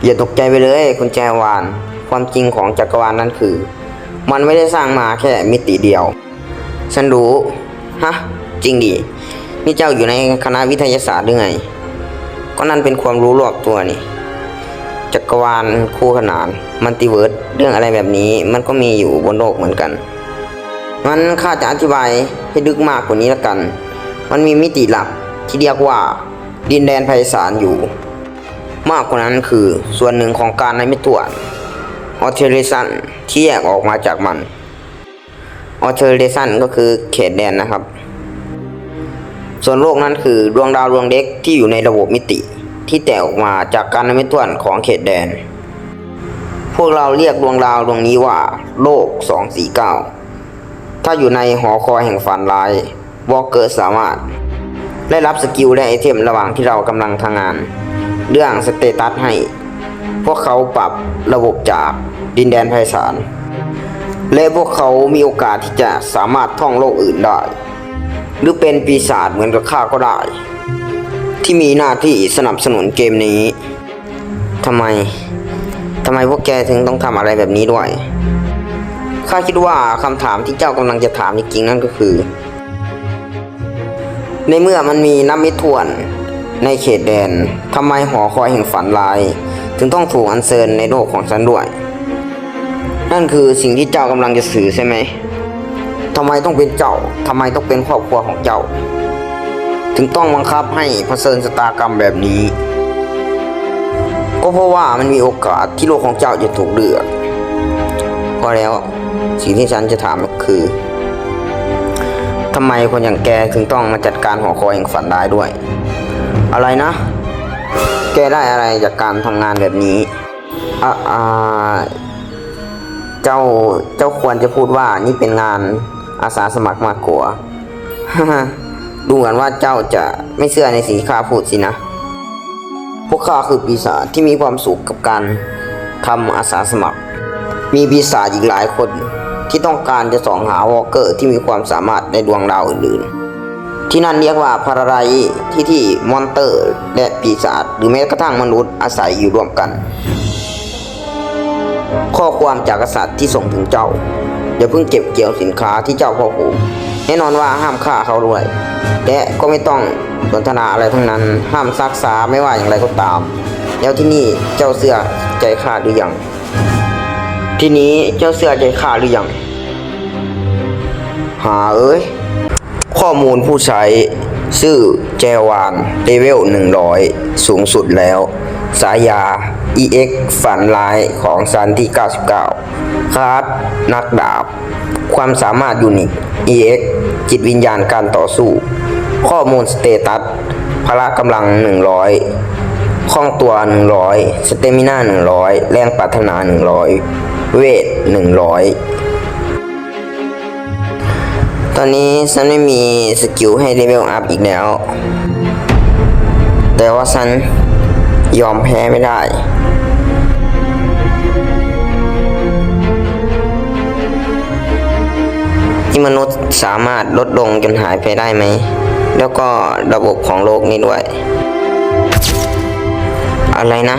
อย่าตกใจไปเลยคุณแจวานความจริงของจักรวาลนั้นคือมันไม่ได้สร้างมาแค่มิติเดียวฉันรู้ฮะจริงดินี่เจ้าอยู่ในคณะวิทยาศาสตร์หรือไงก็นั่นเป็นความรู้รอบตัวนี่จักรวาลคู่ขนานมัลติเวิร์สเรื่องอะไรแบบนี้มันก็มีอยู่บนโลกเหมือนกันงั้นข้าจะอธิบายให้ลึกมากกว่านี้ละกันมันมีมิติหลักที่เรียกว่าดินแดนไพศาลอยู่มากกว่านั้นคือส่วนหนึ่งของการในมิติออเทเรซันที่แยกออกมาจากมันออเทเรซันก็คือเขตแดนนะครับส่วนโลกนั้นคือดวงดาวดวงเล็กที่อยู่ในระบบมิติที่แตกออกมาจากการในมิติของเขตแดนพวกเราเรียกดวงดาวดวงนี้ว่าโลก249ถ้าอยู่ในหอคอยแห่งฝันร้ายวอลเกอร์สามารถได้รับสกิลและไอเทมระหว่างที่เรากำลังทำงานเรื่องสเตตัสให้พวกเขาปรับระบบจากดินแดนไพศาลและพวกเขามีโอกาสที่จะสามารถท่องโลกอื่นได้หรือเป็นปีศาจเหมือนกับข้าก็ได้ที่มีหน้าที่สนับสนุนเกมนี้ทำไมพวกแกถึงต้องทำอะไรแบบนี้ด้วยข้าคิดว่าคำถามที่เจ้ากำลังจะถามจริงๆนั่นก็คือ ในเมื่อมันมีนับไม่ถ้วนในเขตแดนทำไมหอคอยแห่งฝันร้ายถึงต้องถูกอัญเชิญในโลกของฉันด้วยนั่นคือสิ่งที่เจ้ากำลังจะสื่อใช่ไหมทำไมต้องเป็นเจ้าทำไมต้องเป็นครอบครัวของเจ้าถึงต้องบังคับให้เผชิญชะตากรรมแบบนี้ก็เพราะว่ามันมีโอกาสที่โลกของเจ้าจะถูกเลือกพอแล้วสิ่งที่ฉันจะถามก็คือทำไมคนอย่างแกถึงต้องมาจัดการหอคอยแห่งฝันร้ายด้วยอะไรนะแกได้อะไรจากการทำงานแบบนี้เจ้าควรจะพูดว่านี่เป็นงานอาสาสมัครมากกว่า ดูเหมือนว่าเจ้าจะไม่เชื่อในสิ่งที่ข้าพูดสินะพวกข้าคือปีศาจที่มีความสุขกับการทำอาสาสมัครมีปีศาจอีกหลายคนที่ต้องการจะส่องหาวอลเกอร์ที่มีความสามารถในดวงดาวอื่นๆที่นั่นเรียกว่าพาราไดที่มอนเตอร์และปีศาจหรือแม้กระทั่งมนุษย์อาศัยอยู่ร่วมกันข้อความจากกษัตริย์ที่ส่งถึงเจ้าอย่าเพิ่งเก็บเกี่ยวสินค้าที่เจ้าพ่อผูกแน่นอนว่าห้ามฆ่าเขาด้วยและก็ไม่ต้องสนทนาอะไรทั้งนั้นห้ามซักษาไม่ว่าอย่างไรก็ตามแล้วที่นี่เจ้าเสื้อใจข้าหรือยังทีนี้เจ้าเสื้อใจข้าหรือยังข้อมูลผู้ใช้ชื่อแจวานเลเวล100สูงสุดแล้วสายา EX ฝันร้ายของซันที่99คาร์ดนักดาบความสามารถยูนิค EX จิตวิญญาณการต่อสู้ข้อมูลสเตตัสพละกำลัง100คล่องตัว100สเตมิน่า100แรงปรารถนา100เวท100ตอนนี้ฉันไม่มีสกิลให้เลเวลอัพอีกแล้วแต่ว่าฉันยอมแพ้ไม่ได้ที่มนุษย์สามารถลดลงจนหายไปได้ไหมแล้วก็ระบบของโลกนี้ด้วยอะไรนะ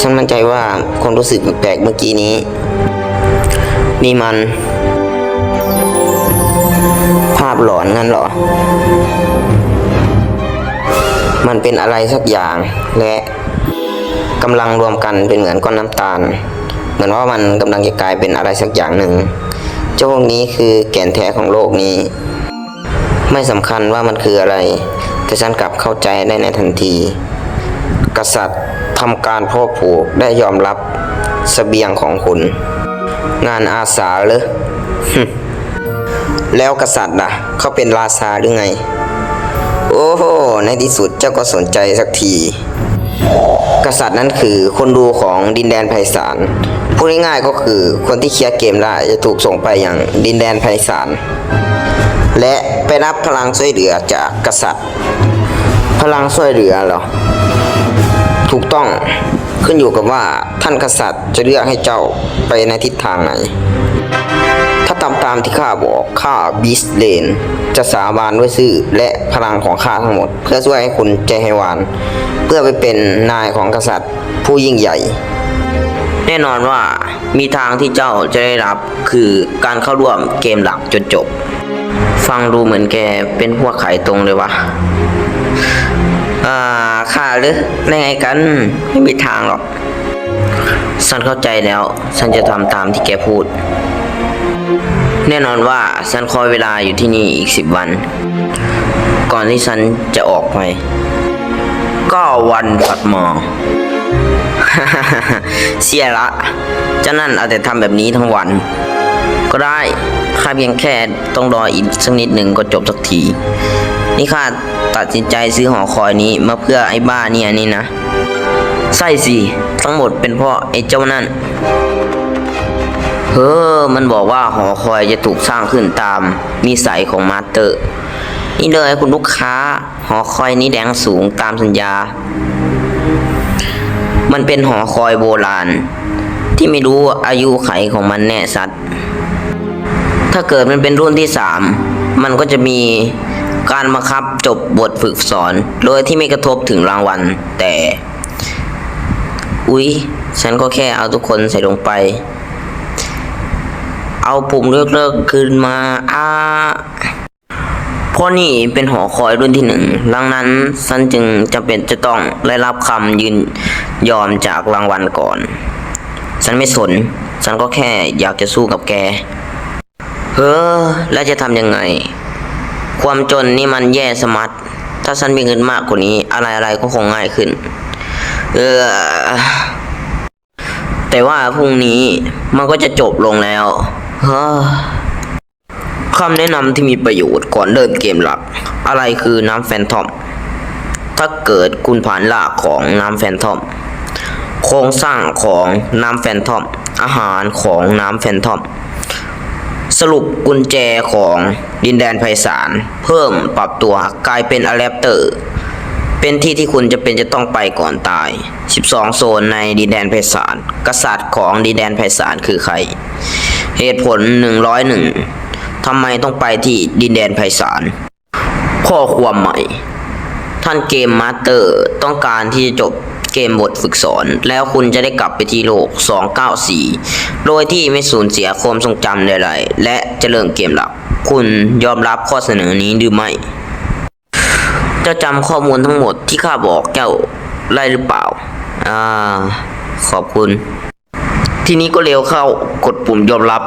ฉันมั่นใจว่าคนรู้สึกแปลกๆเมื่อกี้นี้นี่มันภาพหลอนงั้นเหรอมันเป็นอะไรสักอย่างและกำลังรวมกันเป็นเหมือนก้อนน้ำตาลเหมือนว่ามันกำลังจะกลายเป็นอะไรสักอย่างหนึ่งเจ้าพวกนี้คือแก่นแท้ของโลกนี้ไม่สำคัญว่ามันคืออะไรแต่ฉันกลับเข้าใจได้ในทันทีกษัตริย์ทำการพ่อผูกได้ยอมรับเสบียงของคุณงานอาสาเหรอ แล้วกษัตริย์ล่ะเขาเป็นราชาหรือไงโอ้โหในที่สุดเจ้าก็สนใจสักทีกษัตริย์นั้นคือคนดูของดินแดนไพศาลพูดง่ายๆก็คือคนที่เคลียร์เกมได้จะถูกส่งไปยังดินแดนไพศาลและไปรับพลังช่วยเหลือจากกษัตริย์พลังช่วยเหลือเหรอถูกต้องขึ้นอยู่กับว่าท่านกษัตริย์จะเลือกให้เจ้าไปในทิศทางไหนถ้าตามที่ข้าบอกข้าบิสเลนจะสาบานด้วยชื่อและพลังของข้าทั้งหมดเพื่อช่วยให้คุณใจให้วานเพื่อไปเป็นนายของกษัตริย์ผู้ยิ่งใหญ่แน่นอนว่ามีทางที่เจ้าจะได้รับคือการเข้าร่วมเกมหลักจนจบฟังดูเหมือนแกเป็นพวกไขตรงเลยวะข้าหรือไม่ไงกันไม่มีทางหรอกฉันเข้าใจแล้วฉันจะทำตามที่แกพูดแน่นอนว่าฉันคอยเวลาอยู่ที่นี่อีก10 วันก่อนที่ฉันจะออกไป9 วันถัดมา เสียละเจ้านั่นเอาแต่ทำแบบนี้ทั้งวันก็ได้ข้าเพียงแค่ต้องรออีกสักนิดหนึ่งก็จบสักทีนี่ข้าตัดสินใจซื้อหอคอยนี้มาเพื่อไอ้บ้านี่นะใช่สิทั้งหมดเป็นเพราะไอ้เจ้านั่นมันบอกว่าหอคอยจะถูกสร้างขึ้นตามนิสัยของมาสเตอร์นี่เลยคุณลูกค้าหอคอยนี้แดงสูงตามสัญญามันเป็นหอคอยโบราณที่ไม่รู้อายุไขของมันแน่ชัดถ้าเกิดมันเป็นรุ่นที่3มันก็จะมีการบังคับจบบทฝึกสอนโดยที่ไม่กระทบถึงรางวัลแต่ฉันก็แค่เอาทุกคนใส่ลงไปเอาปุ่มเลิกคืนมาผ ราะนี่เป็นหอคอยรุ่นที่หนึ่งดังนั้นฉันจึงจำเป็นจะต้องได้รับคำยืนยอมจากรางวัลก่อน ฉันไม่สน ฉันก็แค่อยากจะสู้กับแก แล้วจะทำยังไง ความจนนี่มันแย่สมัด ถ้าฉันมีเงินมากกว่านี้อะไรๆก็คงง่ายขึ้น แต่ว่าพรุ่งนี้มันก็จะจบลงแล้ว คำแนะนำที่มีประโยชน์ก่อนเริ่มเกมหลัก อะไรคือน้ำแฟนทอม ถ้าเกิดคุณผ่านรากของน้ำแฟนทอม โครงสร้างของน้ำแฟนทอม อาหารของน้ำแฟนทอม สรุปกุญแจของดินแดนไพศาลเพิ่มปรับตัวกลายเป็นอะแดปเตอร์ เป็นที่ที่คุณจะต้องไปก่อนตาย 12 โซนในดินแดนไพศาล กษัตริย์ของดินแดนไพศาลคือใคร เหตุผล 101 ทำไมต้องไปที่ดินแดนไพศาล ข้อความใหม่ ท่านเกมมาสเตอร์ต้องการที่จะจบเกมบทฝึกสอน แล้วคุณจะได้กลับไปที่โลก 294 โดยที่ไม่สูญเสียความทรงจำใดๆและจะเริ่มเกมหลัก คุณยอมรับข้อเสนอนี้หรือไม่เจ้าจำข้อมูลทั้งหมดที่ข้าบอกเจ้าได้หรือเปล่า ขอบคุณ ทีนี้ก็เร็วเข้ากดปุ่มยอมรับ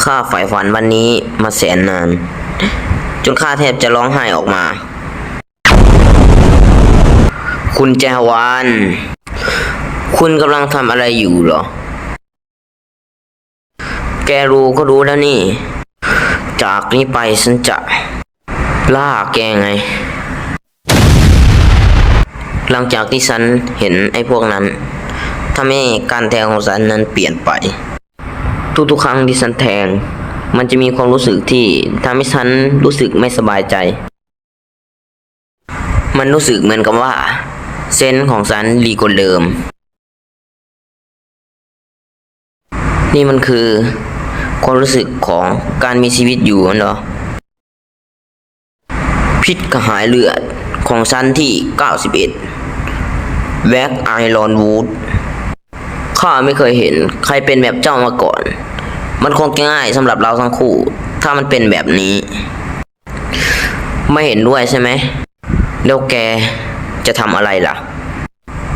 ข้าใฝ่ฝันวันนี้มาแสนนาน จนข้าแทบจะร้องไห้ออกมา คุณแจวานคุณกำลังทำอะไรอยู่เหรอ แกรู้ก็รู้แล้วนี่ จากนี้ไปฉันจะล่าแกไง หลังจากที่ฉันเห็นไอ้พวกนั้นทำให้การแทงของฉันนั้นเปลี่ยนไป ทุกๆครั้งที่ฉันแทงมันจะมีความรู้สึกที่ทำให้ฉันรู้สึกไม่สบายใจ มันรู้สึกเหมือนกับว่าเซนส์ของฉันดีกว่าเดิม นี่มันคือความรู้สึกของการมีชีวิตอยู่นั่นเหรอ พิษกระหายเลือดของฉันที่ 91 แว็กไอรอนวูดข้าไม่เคยเห็นใครเป็นแบบเจ้ามาก่อน มันคงจะง่ายสำหรับเราทั้งคู่ถ้ามันเป็นแบบนี้ ไม่เห็นด้วยใช่ไหมแล้วแกจะทำอะไรล่ะ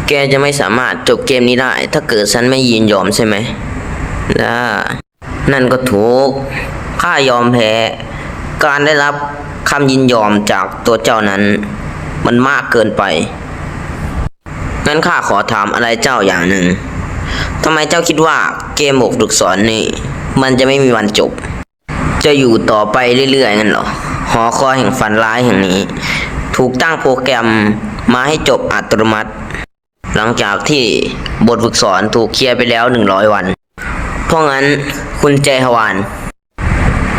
แกจะไม่สามารถจบเกมนี้ได้ถ้าเกิดฉันไม่ยินยอมใช่ไหมนั่นก็ถูกข้ายอมแพ้การได้รับคำยินยอมจากตัวเจ้านั้นมันมากเกินไปงั้นข้าขอถามอะไรเจ้าอย่างหนึ่งทำไมเจ้าคิดว่าเกมบทฝึกสอนนี่มันจะไม่มีวันจบจะอยู่ต่อไปเรื่อยๆงั้นเหรอหอคอยแห่งฝันร้ายแห่งนี้ถูกตั้งโปรแกรมมาให้จบอัตโนมัติ หลังจากที่บทฝึกสอนถูกเคลียร์ไปแล้ว100 วันเพราะงั้นคุณแจฮวาน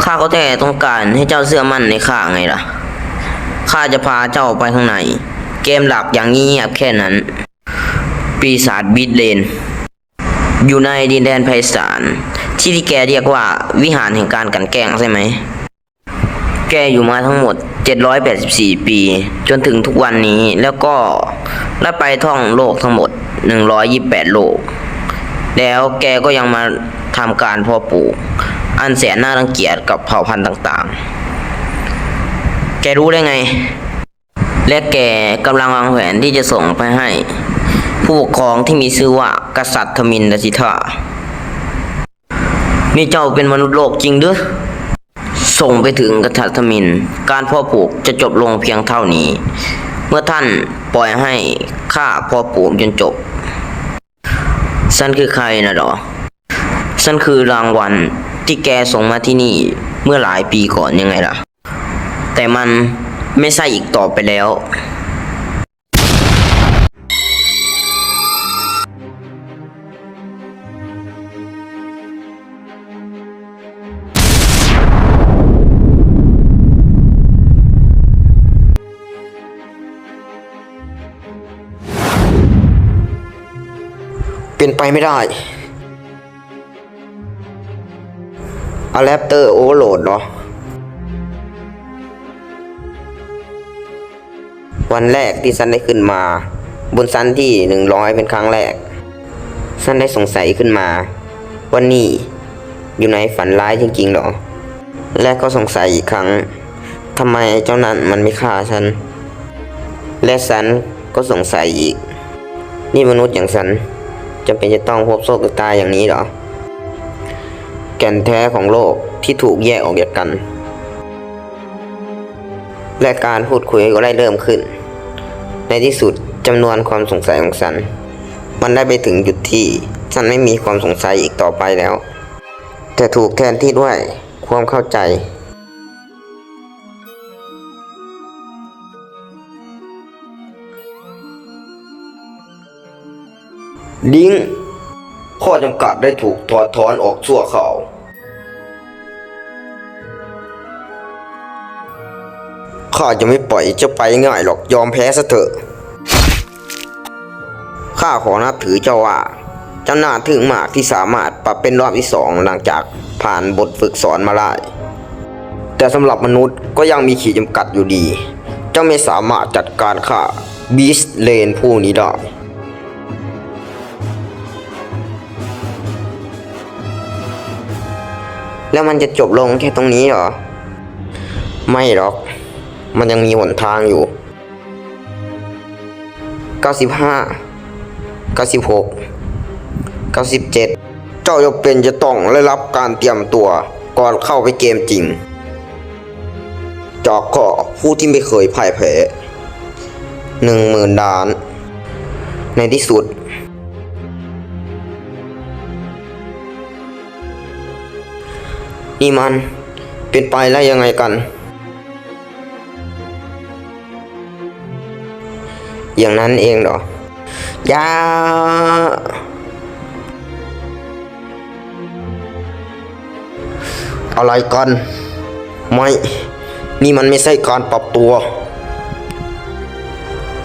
ข้าก็แค่ต้องการให้เจ้าเชื่อมั่นในข้าไงล่ะข้าจะพาเจ้าไปข้างในเกมหลักอย่างเงียบแค่นั้นปีศาจบีดเลนอยู่ในดินแดนไพศาลที่แกเรียกว่าวิหารแห่งการกลั่นแกล้งใช่ไหมแกอยู่มาทั้งหมด784 ปีจนถึงทุกวันนี้แล้วก็ได้ไปท่องโลกทั้งหมด128 โลกแล้วแกก็ยังมาทำการเพาะปลูกอันแสนน่ารังเกียจกับเผ่าพันธุ์ต่างๆแกรู้ได้ไงและแกกำลังวางแผนที่จะส่งไปให้ผู้ปกครองที่มีชื่อว่ากษัตริย์ทมินดาจิธานี่เจ้าเป็นมนุษย์โลกจริงหรือส่งไปถึงกษัตริย์ทมินการเพาะปลูกจะจบลงเพียงเท่านี้เมื่อท่านปล่อยให้ข้าเพาะปลูกจนจบฉันคือใครนะหรอฉันคือรางวัลที่แกส่งมาที่นี่เมื่อหลายปีก่อนยังไงล่ะแต่มันไม่ใช่อีกต่อไปแล้วเป็นไปไม่ได้อะแดปเตอร์โอเวอร์โหลดเหรอวันแรกที่ฉันได้ขึ้นมาบนชั้นที่100เป็นครั้งแรกฉันได้สงสัยขึ้นมาว่านี่ อยู่ในฝันร้ายจริงๆหรอ และก็สงสัยอีกครั้งทำไมเจ้านั้นมันไม่ฆ่าฉัน และฉันก็สงสัยอีก นี่มนุษย์อย่างฉันจำเป็นจะต้องพบโชคชะตาอย่างนี้หรอ แก่นแท้ของโลกที่ถูกแยกออกจากกัน และการพูดคุยก็ได้เริ่มขึ้น ในที่สุดจำนวนความสงสัยของฉันมันได้ไปถึงจุดที่ฉันไม่มีความสงสัยอีกต่อไปแล้ว แต่ถูกแทนที่ด้วยความเข้าใจ ลิงก์ข้อจำกัดได้ถูกถอดถอนออกชั่วคราวข้าจะไม่ปล่อยเจ้าไปง่ายหรอกยอมแพ้ซะเถอะข้าขอนับถือเจ้าว่าเจ้าน่าทึ่งมากที่สามารถปรับเป็นรอบที่2หลังจากผ่านบทฝึกสอนมาได้แต่สำหรับมนุษย์ก็ยังมีขีดจำกัดอยู่ดีเจ้าไม่สามารถจัดการข้าบีสเลนผู้นี้ได้แล้วมันจะจบลงแค่ตรงนี้เหรอ ไม่หรอกมันยังมีหนทางอยู่95 96 97เจ้าจะเป็นจะต้องได้รับการเตรียมตัวก่อนเข้าไปเกมจริงจากข้อผู้ที่ไม่เคยพ่ายแพ้10,000 ล้าน ในที่สุดนี่มันเป็นไปได้ยังไงกัน อย่างนั้นเองเหรอ อย่าอะไรกัน ไม่ นี่มันไม่ใช่การปรับตัว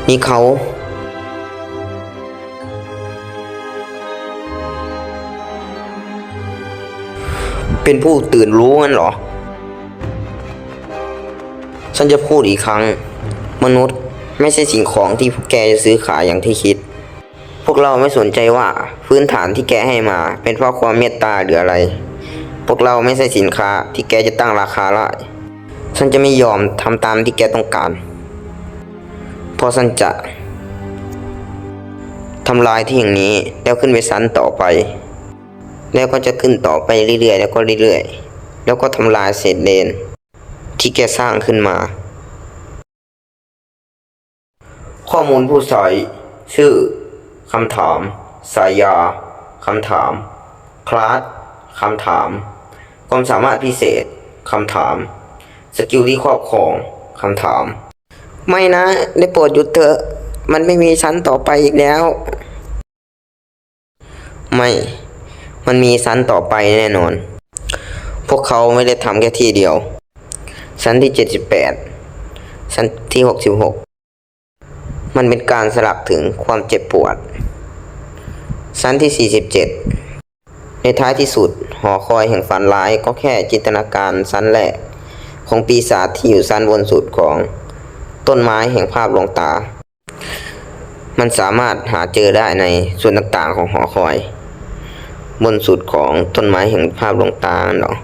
นี่เขาเป็นผู้ตื่นรู้งั้นเหรอ ฉันจะพูดอีกครั้ง มนุษย์ไม่ใช่สิ่งของที่พวกแกจะซื้อขายอย่างที่คิด พวกเราไม่สนใจว่าพื้นฐานที่แกให้มาเป็นเพราะความเมตตาหรืออะไร พวกเราไม่ใช่สินค้าที่แกจะตั้งราคาได้ฉันจะไม่ยอมทำตามที่แกต้องการเพราะฉันจะทำลายที่อย่างนี้แล้วขึ้นไปชั้นต่อไป แล้วก็จะขึ้นต่อไปเรื่อยๆแล้วก็เรื่อยๆแล้วก็ทำลายเศษเลนที่แกสร้างขึ้นมาข้อมูลผู้ใช้ชื่อคำถามสายาคำถามคลาสคำถามความสามารถพิเศษคำถามสกิลที่ครอบครองคำถาม ไม่นะได้โปรดหยุดเถอะมันไม่มีชั้นต่อไปอีกแล้วไม่มันมีชั้นต่อไปแน่นอนพวกเขาไม่ได้ทำแค่ที่เดียวชั้นที่78ชั้นที่66มันเป็นการสลักถึงความเจ็บปวดชั้นที่47ในท้ายที่สุดหอคอยแห่งฝันร้ายก็แค่จินตนาการชั้นแรกของปีศาจที่อยู่ชั้นบนสุดของต้นไม้แห่งภาพลวงตามันสามารถหาเจอได้ในส่วนต่างๆของหอคอยบนสุดของต้นไม้แห่งภาพลวงตาเนาะ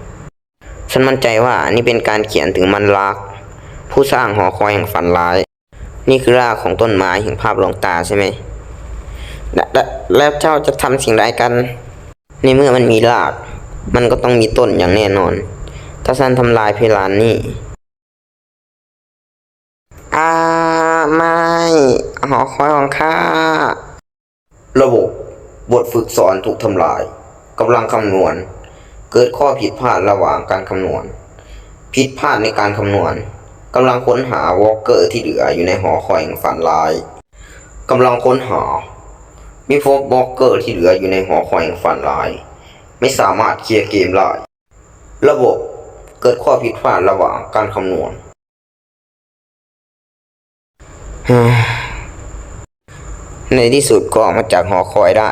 ฉันมั่นใจว่านี่เป็นการเขียนถึงมันรักผู้สร้างหอคอยแห่งฝันร้ายนี่คือรากของต้นไม้แห่งภาพลวงตาใช่ไหมแล้วเจ้าจะทำสิ่งใดกันในเมื่อมันมีรากมันก็ต้องมีต้นอย่างแน่นอนถ้าฉันทำลายเพลานนี่ไม่หอคอยของข้าระบบบทฝึกสอนถูกทำลายกำลังคำนวณเกิดข้อผิดพลาดระหว่างการคำนวณผิดพลาดในการคำนวณกำลังค้นหาวอลเกอร์ที่เหลืออยู่ในหอคอยแห่งฝันร้ายกำลังค้นหามีพบวอลเกอร์ที่เหลืออยู่ในหอคอยแห่งฝันร้ายไม่สามารถเคลียร์เกมได้ระบบเกิดข้อผิดพลาดระหว่างการคำนวณ ในที่สุดก็ออกมาจากหอคอยได้